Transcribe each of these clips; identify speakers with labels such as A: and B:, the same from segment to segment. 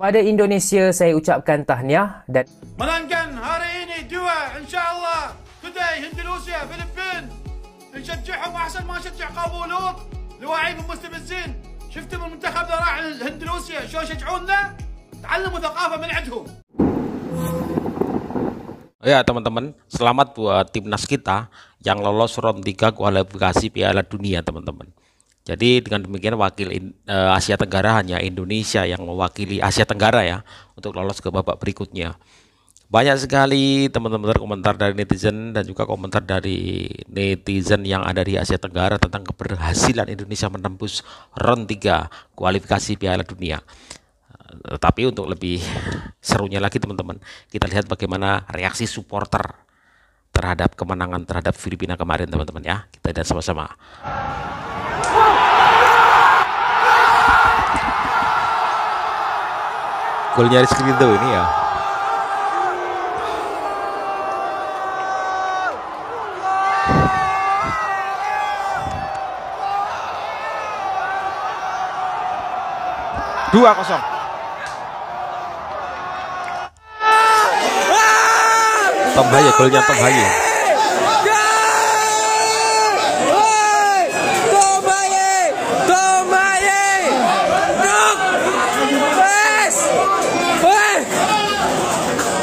A: Pada Indonesia, saya ucapkan tahniah dan
B: menangkan hari ini 2 insyaallah. Today Indonesia Filipin نشجعهم احسن ما نشجع قابو لوط لواعيهم مستفزين. شفتم المنتخب اللي راح اندونيسيا شلون يشجعونا؟ تعلموا ثقافه من عندهم.
C: Ya teman-teman, selamat buat timnas kita yang lolos round 3 kualifikasi Piala Dunia teman-teman. Jadi dengan demikian wakil Asia Tenggara hanya Indonesia yang mewakili Asia Tenggara ya untuk lolos ke babak berikutnya. Banyak sekali teman-teman komentar dari netizen dan juga komentar dari netizen yang ada di Asia Tenggara tentang keberhasilan Indonesia menembus round 3 kualifikasi Piala Dunia. Tapi untuk lebih serunya lagi teman-teman, kita lihat bagaimana reaksi supporter terhadap kemenangan terhadap Filipina kemarin teman-teman ya. Kita lihat sama-sama. Golnya Rizky Ridho ini ya. Dua kosong. Tom Haye, golnya Tom Haye.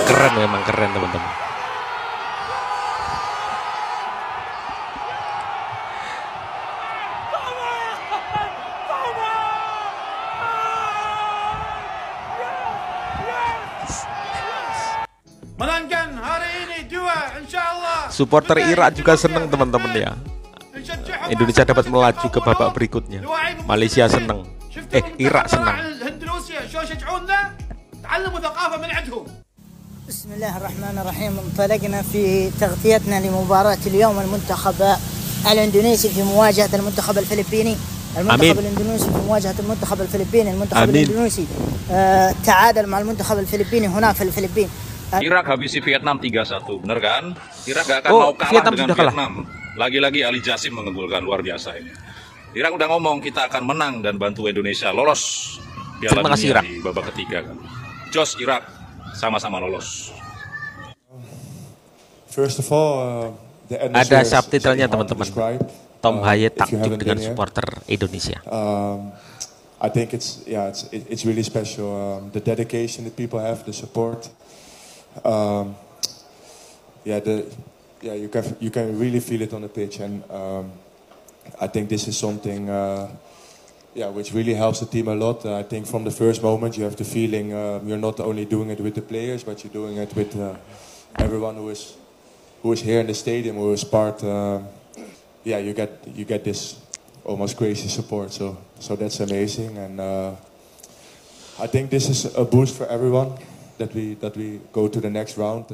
C: Keren, memang keren teman-teman.
B: menangkan hari ini 2 insyaallah.
C: Supporter Irak juga seneng teman-teman ya. Indonesia dapat melaju ke babak berikutnya. Malaysia seneng. Irak senang.
D: Bismillahirrahmanirrahim. انطلقنا في تغطيتنا لمباراة اليوم المنتخب الاندونيسي في مواجهة المنتخب الفلبيني. المنتخب الاندونيسي في مواجهة المنتخب الفلبيني. المنتخب الاندونيسي تعادل مع المنتخب الفلبيني هنا في الفلبين.
E: Irak habisi Vietnam 3-1, bener kan? Irak gak akan mau kalah dengan Vietnam. Lagi-lagi Ali Jasim mengunggulkan, luar biasa ini. Irak udah ngomong kita akan menang dan bantu Indonesia lolos Piala Dunia di babak ketiga kan. Jos Irak sama-sama lolos.
F: First of all,
C: ada subtitlenya teman-teman. Tom Haye taktik dengan supporter Indonesia.
F: I think it's really special. The dedication that people have, the support. You can really feel it on the pitch, and I think this is something which really helps the team a lot. I think from the first moment you have the feeling you're not only doing it with the players, but you're doing it with everyone who is here in the stadium, who is part. You get this almost crazy support. So that's amazing, and I think this is a boost for everyone. That we go to the next round.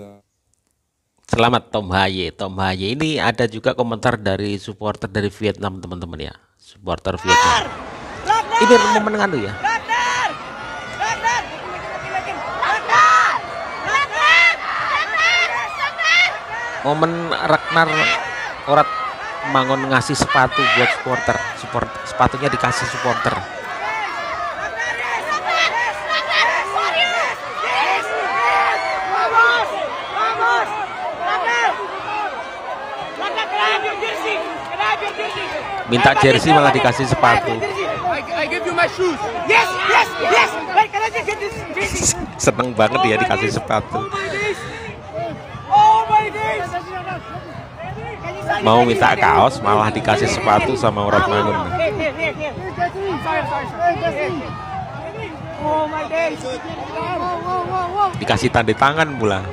C: Selamat Tom Haye. Tom Haye ini ada juga komentar dari supporter dari Vietnam teman-teman ya. Supporter Vietnam. Ini momen nganu ya. Momen Ragnar Orat Mangon ngasih sepatu buat supporter. Sepatunya dikasih supporter. Minta jersey malah dikasih sepatu. Seneng banget dia dikasih sepatu. Mau minta kaos malah dikasih sepatu sama Orat Mangun. Dikasih tanda tangan pula.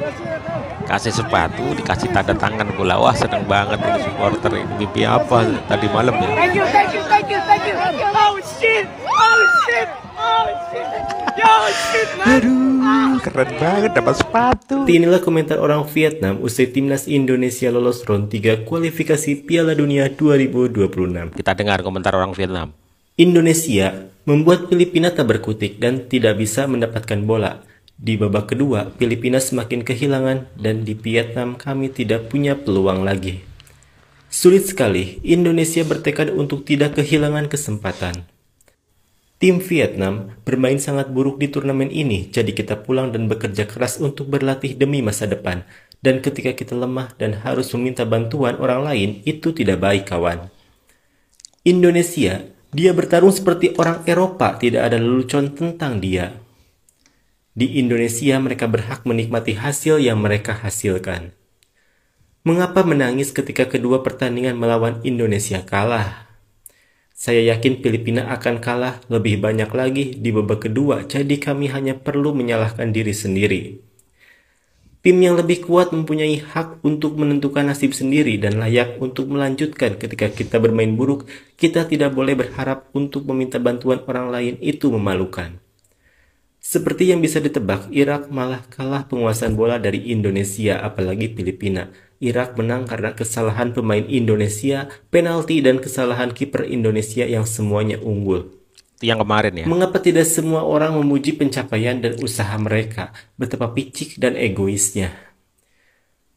C: Kasih sepatu, dikasih tanda tangan pula. Wah, seneng banget ini supporter ini. Mimpi apa tadi malam ya? Aduh, keren banget dapat sepatu.
G: Inilah komentar orang Vietnam usai timnas Indonesia lolos round 3 kualifikasi Piala Dunia 2026.
C: Kita dengar komentar orang Vietnam.
G: Indonesia membuat Filipina tak berkutik dan tidak bisa mendapatkan bola. Di babak kedua, Filipina semakin kehilangan dan di Vietnam kami tidak punya peluang lagi. Sulit sekali, Indonesia bertekad untuk tidak kehilangan kesempatan. Tim Vietnam bermain sangat buruk di turnamen ini, jadi kita pulang dan bekerja keras untuk berlatih demi masa depan. Dan ketika kita lemah dan harus meminta bantuan orang lain, itu tidak baik, kawan. Indonesia, dia bertarung seperti orang Eropa, tidak ada lelucon tentang dia. Di Indonesia, mereka berhak menikmati hasil yang mereka hasilkan. Mengapa menangis ketika kedua pertandingan melawan Indonesia kalah? Saya yakin Filipina akan kalah lebih banyak lagi di babak kedua, jadi kami hanya perlu menyalahkan diri sendiri. Tim yang lebih kuat mempunyai hak untuk menentukan nasib sendiri dan layak untuk melanjutkan. Ketika kita bermain buruk, kita tidak boleh berharap untuk meminta bantuan orang lain, itu memalukan. Seperti yang bisa ditebak, Irak malah kalah penguasaan bola dari Indonesia, apalagi Filipina. Irak menang karena kesalahan pemain Indonesia, penalti, dan kesalahan kiper Indonesia yang semuanya unggul.
C: Itu yang kemarin ya.
G: Mengapa tidak semua orang memuji pencapaian dan usaha mereka? Betapa picik dan egoisnya.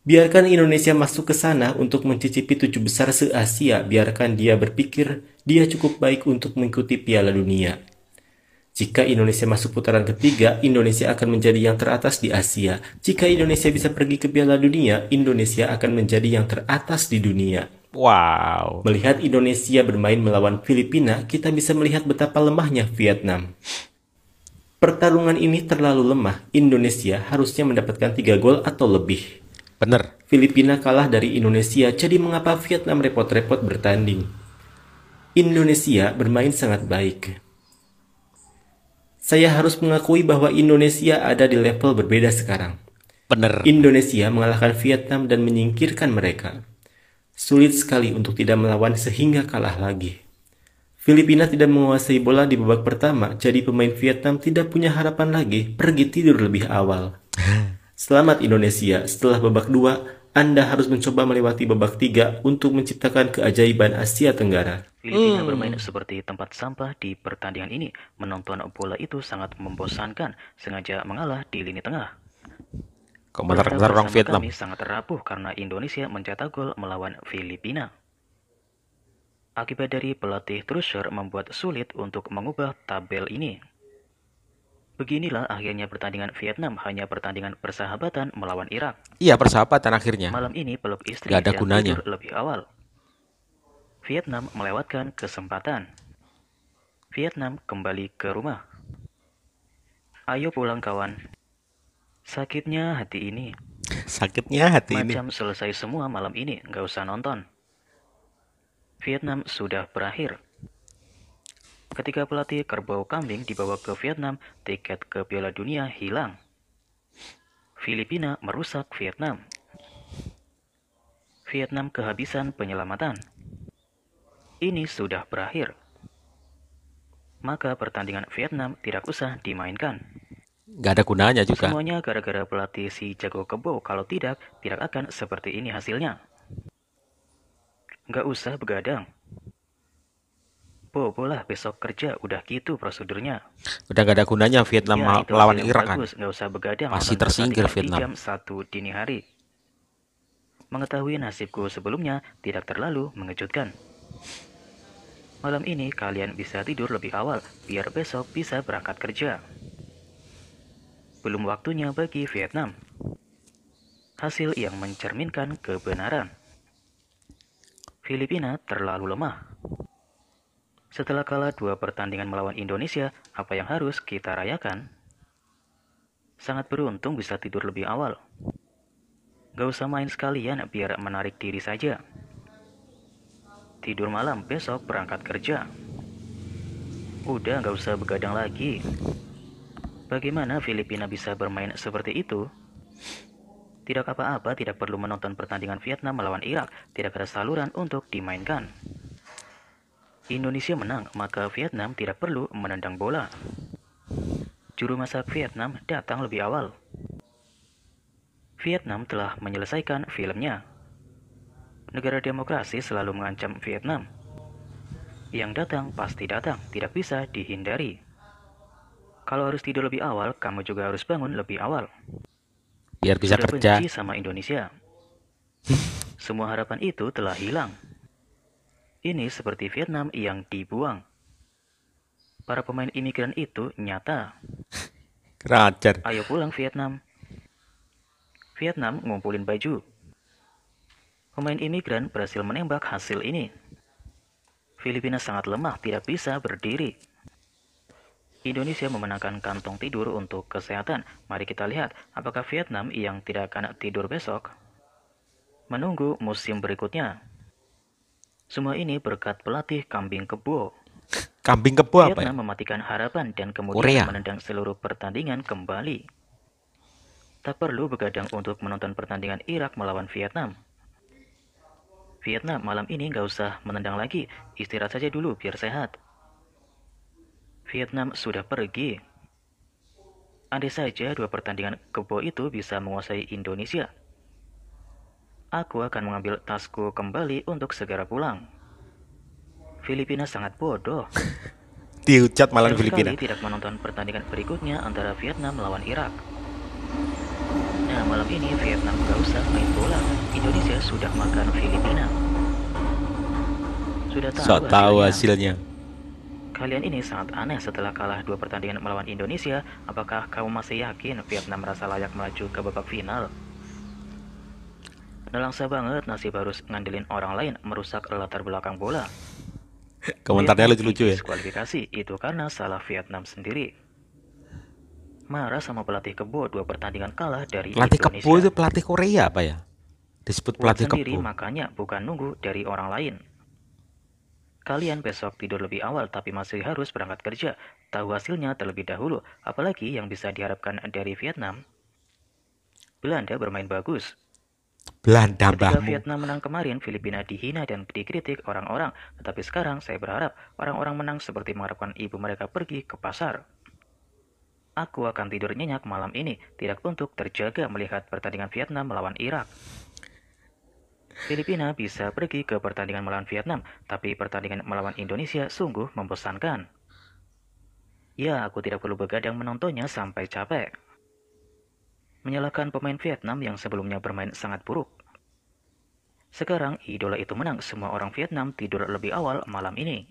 G: Biarkan Indonesia masuk ke sana untuk mencicipi 7 besar se-Asia. Biarkan dia berpikir dia cukup baik untuk mengikuti Piala Dunia. Jika Indonesia masuk putaran ketiga, Indonesia akan menjadi yang teratas di Asia. Jika Indonesia bisa pergi ke Piala Dunia, Indonesia akan menjadi yang teratas di dunia.
C: Wow.
G: Melihat Indonesia bermain melawan Filipina, kita bisa melihat betapa lemahnya Vietnam. Pertarungan ini terlalu lemah. Indonesia harusnya mendapatkan 3 gol atau lebih.
C: Bener.
G: Filipina kalah dari Indonesia, jadi mengapa Vietnam repot-repot bertanding? Indonesia bermain sangat baik. Saya harus mengakui bahwa Indonesia ada di level berbeda sekarang.
C: Bener.
G: Indonesia mengalahkan Vietnam dan menyingkirkan mereka. Sulit sekali untuk tidak melawan sehingga kalah lagi. Filipina tidak menguasai bola di babak pertama, jadi pemain Vietnam tidak punya harapan lagi, pergi tidur lebih awal. Selamat Indonesia, setelah babak 2, Anda harus mencoba melewati babak 3 untuk menciptakan keajaiban Asia Tenggara.
H: Filipina bermain seperti tempat sampah di pertandingan ini. Menonton bola itu sangat membosankan, sengaja mengalah di lini tengah.
C: Komentar orang Vietnam.
H: Kami sangat rapuh karena Indonesia mencetak gol melawan Filipina. Akibat dari pelatih Truesdale membuat sulit untuk mengubah tabel ini. Beginilah akhirnya pertandingan Vietnam, hanya pertandingan persahabatan melawan Irak.
C: Iya, persahabatan akhirnya.
H: Malam ini peluk istri
C: Gak ada
H: dan
C: gunanya.
H: tidur lebih awal. Vietnam melewatkan kesempatan. Vietnam kembali ke rumah. Ayo pulang kawan. Sakitnya hati ini.
C: Sakitnya hati ini.
H: Macam selesai semua malam ini, nggak usah nonton. Vietnam sudah berakhir. Ketika pelatih kerbau kambing dibawa ke Vietnam, tiket ke Piala Dunia hilang. Filipina merusak Vietnam. Vietnam kehabisan penyelamatan. Ini sudah berakhir. Maka pertandingan Vietnam tidak usah dimainkan.
C: Gak ada gunanya juga.
H: Semuanya gara-gara pelatih si jago kebo. Kalau tidak akan seperti ini hasilnya. Gak usah begadang. Bobolah besok kerja, udah gitu prosedurnya.
C: Udah gak ada gunanya Vietnam
H: Ya, itu
C: melawan
H: hasil yang
C: Irak kan.
H: bagus. Gak usah begadang.
C: Pasti
H: nonton
C: tersingkir
H: pertandingan
C: Vietnam.
H: di jam 1 dini hari. Mengetahui nasibku sebelumnya tidak terlalu mengejutkan. Malam ini kalian bisa tidur lebih awal, biar besok bisa berangkat kerja. Belum waktunya bagi Vietnam. Hasil yang mencerminkan kebenaran. Filipina terlalu lemah. Setelah kalah 2 pertandingan melawan Indonesia, apa yang harus kita rayakan? Sangat beruntung bisa tidur lebih awal. Gak usah main sekalian biar menarik diri saja. Tidur malam, besok berangkat kerja. Udah gak usah begadang lagi. Bagaimana Filipina bisa bermain seperti itu? Tidak apa-apa, tidak perlu menonton pertandingan Vietnam melawan Irak. Tidak ada saluran untuk dimainkan. Indonesia menang, maka Vietnam tidak perlu menendang bola. Juru masak Vietnam datang lebih awal. Vietnam telah menyelesaikan filmnya. Negara demokrasi selalu mengancam Vietnam. Yang datang pasti datang, tidak bisa dihindari. Kalau harus tidur lebih awal, kamu juga harus bangun lebih awal.
C: Biar bisa
H: Sudah
C: kerja.
H: benci sama Indonesia. Semua harapan itu telah hilang. Ini seperti Vietnam yang dibuang. Para pemain imigran itu nyata.
C: Kerajar.
H: Ayo pulang Vietnam. Vietnam ngumpulin baju. Pemain imigran berhasil menembak hasil ini. Filipina sangat lemah, tidak bisa berdiri. Indonesia memenangkan kantong tidur untuk kesehatan. Mari kita lihat apakah Vietnam yang tidak akan tidur besok. Menunggu musim berikutnya. Semua ini berkat pelatih kambing kebo.
C: Kambing kebo apa ya?
H: Vietnam mematikan harapan dan kemudian menendang seluruh pertandingan kembali. Tak perlu begadang untuk menonton pertandingan Irak melawan Vietnam. Vietnam malam ini nggak usah menendang lagi, istirahat saja dulu biar sehat. Vietnam sudah pergi. Andai saja 2 pertandingan kebo itu bisa menguasai Indonesia, aku akan mengambil tasku kembali untuk segera pulang. Filipina sangat bodoh.
C: Dihujat malah Filipina.
H: Tidak menonton pertandingan berikutnya antara Vietnam melawan Irak. Nah, malam ini Vietnam gak usah main bola. Indonesia sudah makan Filipina. Sudah tahu hasilnya. Kalian ini sangat aneh setelah kalah 2 pertandingan melawan Indonesia. Apakah kamu masih yakin Vietnam merasa layak melaju ke babak final? Nelangsa banget nasib harus ngandelin orang lain merusak latar belakang bola.
C: Komentarnya lucu-lucu ya.
H: Diskualifikasi itu karena salah Vietnam sendiri. Marah sama pelatih kebo 2 pertandingan kalah dari
C: pelatih
H: Indonesia.
C: Kebo itu pelatih Korea apa ya? Disebut pelatih
H: sendiri,
C: kebo.
H: Makanya bukan nunggu dari orang lain. Kalian besok tidur lebih awal tapi masih harus berangkat kerja. Tahu hasilnya terlebih dahulu. Apalagi yang bisa diharapkan dari Vietnam. Belanda bermain bagus.
C: Belanda
H: Ketika
C: bahmu.
H: Vietnam menang kemarin, Filipina dihina dan dikritik orang-orang. Tetapi sekarang saya berharap orang-orang menang seperti mengharapkan ibu mereka pergi ke pasar. Aku akan tidur nyenyak malam ini, tidak untuk terjaga melihat pertandingan Vietnam melawan Irak. Filipina bisa pergi ke pertandingan melawan Vietnam, tapi pertandingan melawan Indonesia sungguh membosankan. Ya, aku tidak perlu begadang menontonnya sampai capek. Menyalahkan pemain Vietnam yang sebelumnya bermain sangat buruk. Sekarang idola itu menang, semua orang Vietnam tidur lebih awal malam ini.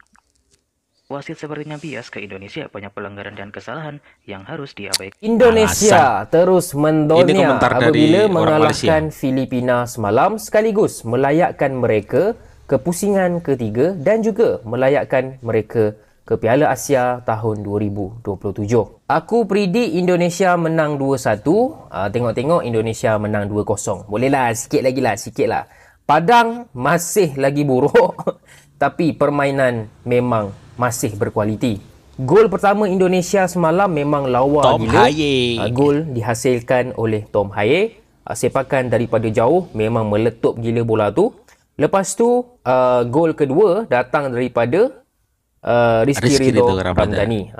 H: Wasit sepertinya bias ke Indonesia, banyak pelanggaran dan kesalahan yang harus diabaikan.
A: Indonesia terus mendonya apabila mengalahkan Filipina semalam sekaligus melayakkan mereka ke pusingan ketiga dan juga melayakkan mereka ke Piala Asia tahun 2027. Aku predik Indonesia menang 2-1. Tengok-tengok Indonesia menang 2-0. Bolehlah sikit lah. Padang masih lagi buruk tapi permainan memang masih berkualiti. Gol pertama Indonesia semalam memang lawa gila. Gol dihasilkan oleh Tom Haye. Sepakan daripada jauh memang meletup gila bola tu. Lepas tu gol kedua datang daripada Rizky Ridho Ramdhani.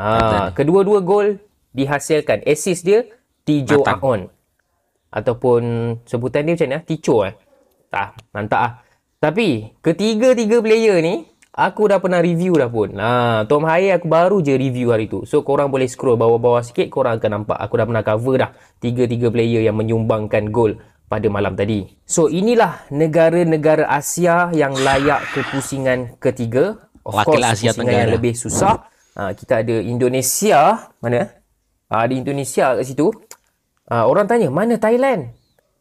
A: Kedua-dua gol dihasilkan. Assist dia Tijo Aon. Ataupun sebutan dia macam mana? Tico mantap . Tapi ketiga-tiga player ni aku dah pernah review dah pun. Tom Haye aku baru je review hari tu. So korang boleh scroll bawah-bawah sikit, korang akan nampak aku dah pernah cover dah 3 player yang menyumbangkan gol pada malam tadi. So inilah negara-negara Asia yang layak ke pusingan ketiga. Of course, Asia Tenggara yang lebih susah. Kita ada Indonesia. Mana? Ada Indonesia kat situ. Orang tanya, mana Thailand?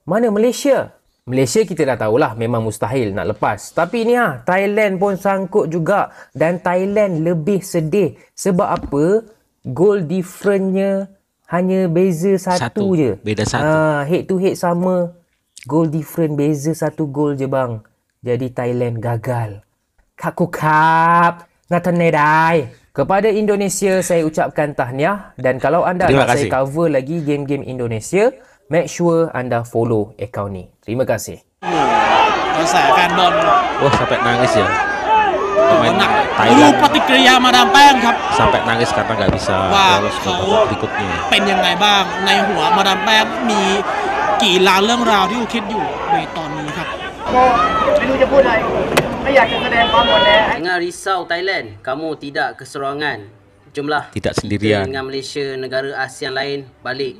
A: Mana Malaysia? Malaysia kita dah tahulah memang mustahil nak lepas. Tapi ni Thailand pun sangkut juga. Dan Thailand lebih sedih. Sebab apa? Goal differentnya hanya beza satu je.
C: Beda satu.
A: Head to head sama. Goal different beza 1 gol je bang. Jadi Thailand gagal. Kakukap Natanedai. Kepada Indonesia saya ucapkan tahniah. Dan kalau anda nak saya cover lagi game-game Indonesia, make sure anda follow akaun ni. Terima kasih.
C: Sampai nangis ya. Pemain Thailand
I: Patikriyah Madam Pang ครับ
C: sampai nangis karena nggak bisa lolos ke babak berikutnya.
I: เป็นยังไงบ้างในหัวมาดามแป้งมีกี่ล้านเรื่องราวที่คิดอยู่ในตอนนี้ครับ
J: ไม่รู้จะพูดอะไรไม่อยากจะแสดงความอ่อนแอ
K: Jangan risau Thailand, kamu tidak keseorangan. Jomlah
C: tidak sendirian.
K: Kita dengan Malaysia, negara ASEAN lain balik.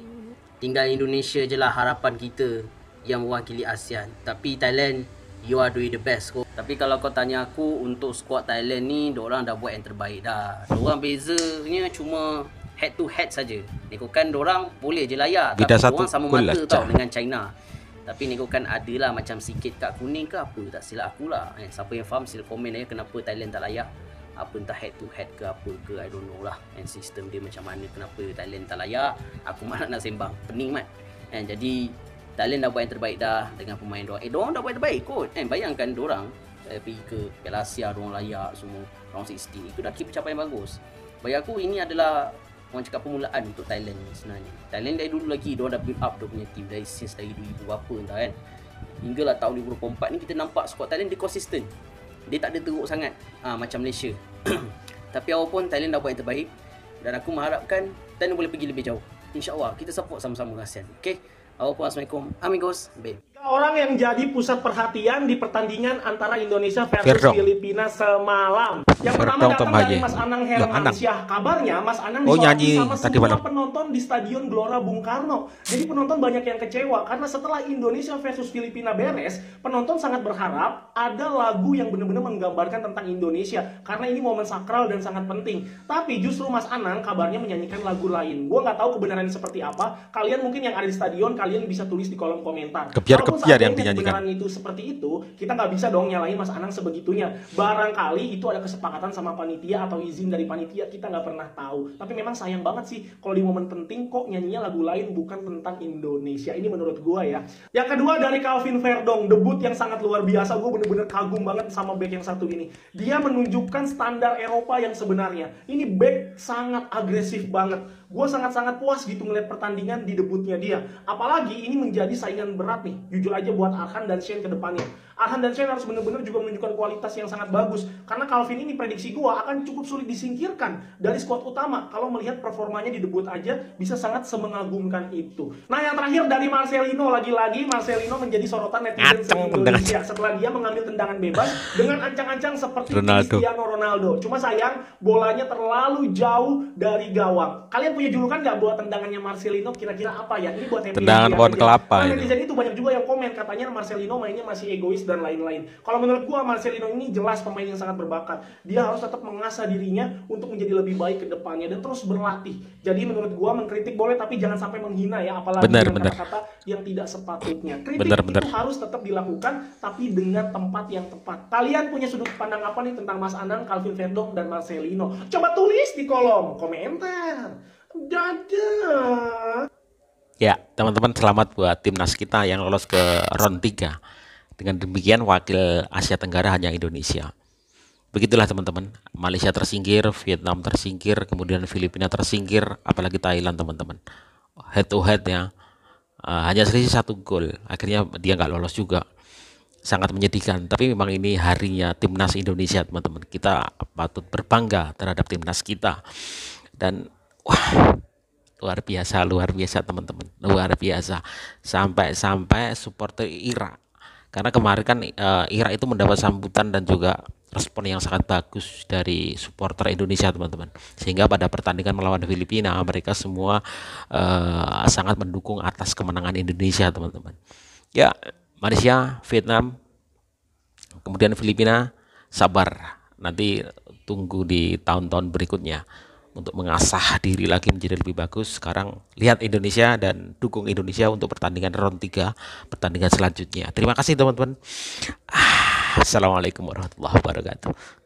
K: Tinggal Indonesia je lah harapan kita yang mewakili ASEAN. Tapi Thailand you are doing the best kau. Tapi kalau kau tanya aku untuk squad Thailand ni, diorang dah buat yang terbaik dah. Diorang bezanya cuma head to head saja. Nekokan diorang boleh je layak, tapi diorang sama mata tau dengan China. Tapi nekokan adalah macam sikit kad kuning ke apa, tak silap aku lah. Siapa yang faham sila komen aja kenapa Thailand tak layak. Apa entah head to head ke apa ke, I don't know lah. Sistem dia macam mana, kenapa Thailand tak layak. Aku malah nak sembang, pening mat. Jadi Thailand dah buat yang terbaik dah dengan pemain diorang. Diorang dah buat yang terbaik kot. Bayangkan diorang pergi ke Piala Asia, diorang layak semua round 16. Itu dah pencapaian bagus. Bagi aku ini adalah orang cakap permulaan untuk Thailand ni sebenarnya. Thailand dari dulu lagi diorang dah build up dia punya team dari 2000 berapa entah kan. Hinggalah tahun 2024 ni kita nampak squad Thailand dia konsisten. Dia tak ada teruk sangat macam Malaysia. Tapi apapun Thailand dah buat yang terbaik dan aku mengharapkan Thailand boleh pergi lebih jauh. InsyaAllah kita support sama-sama ASEAN. Okay? Assalamualaikum amigos, babe.
L: Orang yang jadi pusat perhatian di pertandingan antara Indonesia versus Filipina semalam. Yang pertama datang dari Mas Anang Hermansyah. Kabarnya Mas Anang disoroti sama semua penonton di Stadion Gelora Bung Karno. Jadi penonton banyak yang kecewa karena setelah Indonesia versus Filipina beres, penonton sangat berharap ada lagu yang benar-benar menggambarkan tentang Indonesia karena ini momen sakral dan sangat penting. Tapi justru Mas Anang kabarnya menyanyikan lagu lain. Gua nggak tahu kebenarannya seperti apa. Kalian mungkin yang ada di stadion, kalian bisa tulis di kolom komentar.
C: Kebiar yang dinyanyikan
L: itu seperti itu, kita nggak bisa dong nyalain Mas Anang sebegitunya. Barangkali itu ada kesepakatan sama panitia atau izin dari panitia, kita nggak pernah tahu. Tapi memang sayang banget sih kalau di momen penting kok nyanyinya lagu lain bukan tentang Indonesia. Ini menurut gua ya. Yang kedua dari Calvin Verdong, debut yang sangat luar biasa. Gua bener-bener kagum banget sama back yang satu ini. Dia menunjukkan standar Eropa yang sebenarnya. Ini back sangat agresif banget. Gue sangat-sangat puas gitu ngeliat pertandingan di debutnya dia. Apalagi ini menjadi saingan berat nih, jujur aja buat Arhan dan Shane ke depannya. Arhan dan Shane harus benar-benar juga menunjukkan kualitas yang sangat bagus. Karena Calvin ini prediksi gue akan cukup sulit disingkirkan dari skuad utama. Kalau melihat performanya di debut aja bisa sangat semengagumkan itu. Nah yang terakhir dari Marcelino, lagi-lagi Marcelino menjadi sorotan netizen se-Indonesia setelah dia mengambil tendangan bebas dengan ancang-ancang seperti Cristiano Ronaldo. Cuma sayang bolanya terlalu jauh dari gawang. Kalian punya julukan nggak buat tendangannya Marcelino? Kira-kira apa ya? Ini buat
C: tendangan pohon kelapa.
L: Nah, netizen itu banyak juga yang komen katanya Marcelino mainnya masih egois dan lain-lain. Kalau menurut gua Marcelino ini jelas pemain yang sangat berbakat. Dia harus tetap mengasah dirinya untuk menjadi lebih baik ke depannya dan terus berlatih. Jadi menurut gua mengkritik boleh tapi jangan sampai menghina ya, apalagi dengan kata-kata yang tidak sepatutnya. Kritik itu harus tetap dilakukan tapi dengan tempat yang tepat. Kalian punya sudut pandang apa nih tentang Mas Anang, Calvin Verdong dan Marcelino? Coba tulis di kolom komentar. Dadah.
C: Ya, teman-teman, selamat buat timnas kita yang lolos ke round 3. Dengan demikian wakil Asia Tenggara hanya Indonesia. Begitulah teman-teman, Malaysia tersingkir, Vietnam tersingkir, kemudian Filipina tersingkir, apalagi Thailand teman-teman. Head to head ya, hanya selisih 1 gol. Akhirnya dia nggak lolos juga. Sangat menyedihkan, tapi memang ini harinya timnas Indonesia teman-teman. Kita patut berbangga terhadap timnas kita. Dan wah, luar biasa teman-teman, luar biasa. Sampai supporter Irak, karena kemarin kan Irak itu mendapat sambutan dan juga respon yang sangat bagus dari supporter Indonesia teman-teman, sehingga pada pertandingan melawan Filipina mereka semua sangat mendukung atas kemenangan Indonesia teman-teman. Ya, Malaysia, Vietnam, kemudian Filipina, sabar, nanti tunggu di tahun-tahun berikutnya untuk mengasah diri lagi menjadi lebih bagus. Sekarang lihat Indonesia dan dukung Indonesia untuk pertandingan round 3, pertandingan selanjutnya. Terima kasih teman-teman. Assalamualaikum warahmatullahi wabarakatuh.